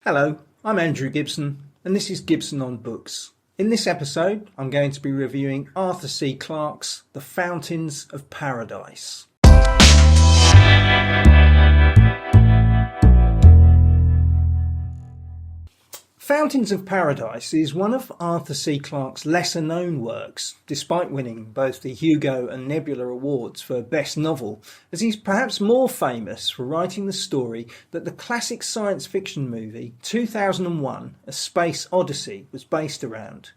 Hello, I'm Andrew Gibson and this is Gibson on Books. In this episode I'm going to be reviewing Arthur C. Clarke's The Fountains of Paradise. Fountains of Paradise is one of Arthur C. Clarke's lesser known works, despite winning both the Hugo and Nebula awards for Best Novel, as he's perhaps more famous for writing the story that the classic science fiction movie 2001 A Space Odyssey was based around.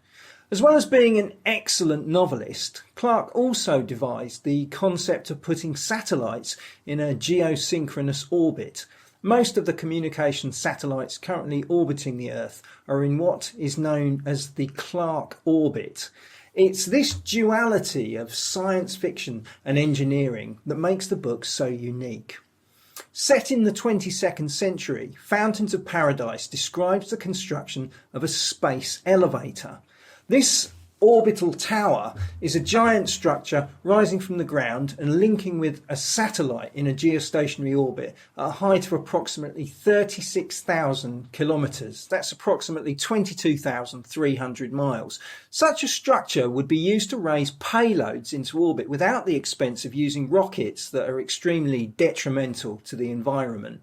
As well as being an excellent novelist, Clarke also devised the concept of putting satellites in a geosynchronous orbit. Most of the communication satellites currently orbiting the Earth are in what is known as the Clarke orbit. It's this duality of science fiction and engineering that makes the book so unique. Set in the 22nd century, Fountains of Paradise describes the construction of a space elevator. This orbital tower is a giant structure rising from the ground and linking with a satellite in a geostationary orbit at a height of approximately 36,000 kilometres. That's approximately 22,300 miles. Such a structure would be used to raise payloads into orbit without the expense of using rockets that are extremely detrimental to the environment.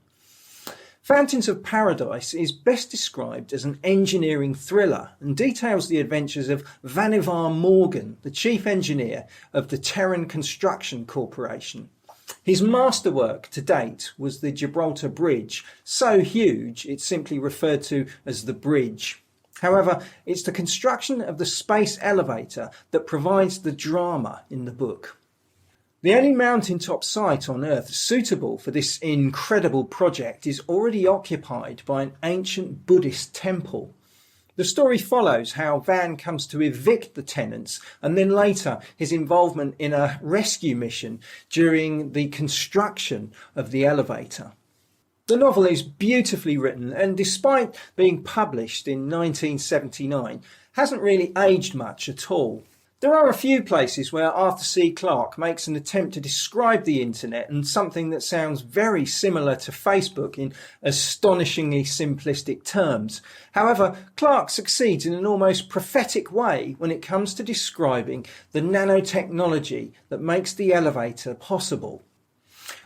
Fountains of Paradise is best described as an engineering thriller and details the adventures of Vannevar Morgan, the chief engineer of the Terran Construction Corporation. His masterwork to date was the Gibraltar Bridge, so huge it's simply referred to as the bridge. However, it's the construction of the space elevator that provides the drama in the book. The only mountaintop site on Earth suitable for this incredible project is already occupied by an ancient Buddhist temple. The story follows how Van comes to evict the tenants and then later his involvement in a rescue mission during the construction of the elevator. The novel is beautifully written and despite being published in 1979 hasn't really aged much at all. There are a few places where Arthur C. Clarke makes an attempt to describe the internet and something that sounds very similar to Facebook in astonishingly simplistic terms. However, Clarke succeeds in an almost prophetic way when it comes to describing the nanotechnology that makes the elevator possible.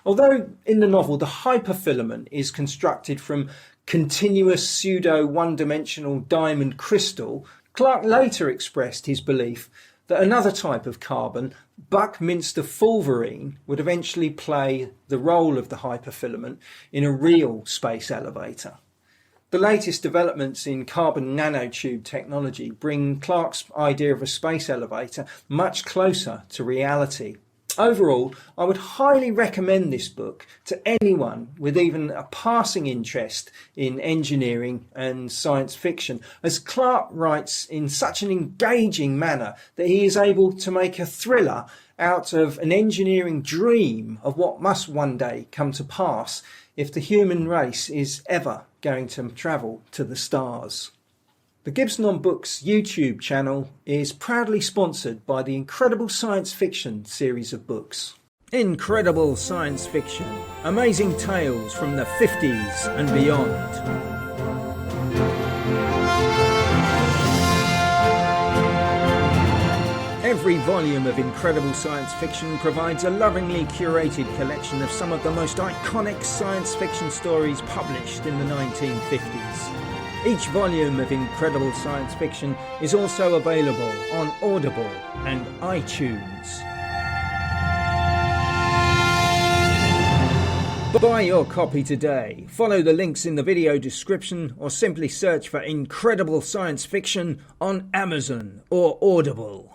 Although in the novel the hyperfilament is constructed from continuous pseudo one-dimensional diamond crystal, Clarke later expressed his belief that another type of carbon, Buckminster fullerene, would eventually play the role of the hyperfilament in a real space elevator. The latest developments in carbon nanotube technology bring Clarke's idea of a space elevator much closer to reality. Overall, I would highly recommend this book to anyone with even a passing interest in engineering and science fiction, as Clarke writes in such an engaging manner that he is able to make a thriller out of an engineering dream of what must one day come to pass if the human race is ever going to travel to the stars. The Gibson on Books YouTube channel is proudly sponsored by the Incredible Science Fiction series of books. Incredible Science Fiction, amazing tales from the 50s and beyond. Every volume of Incredible Science Fiction provides a lovingly curated collection of some of the most iconic science fiction stories published in the 1950s. Each volume of Incredible Science Fiction is also available on Audible and iTunes. Buy your copy today. Follow the links in the video description or simply search for Incredible Science Fiction on Amazon or Audible.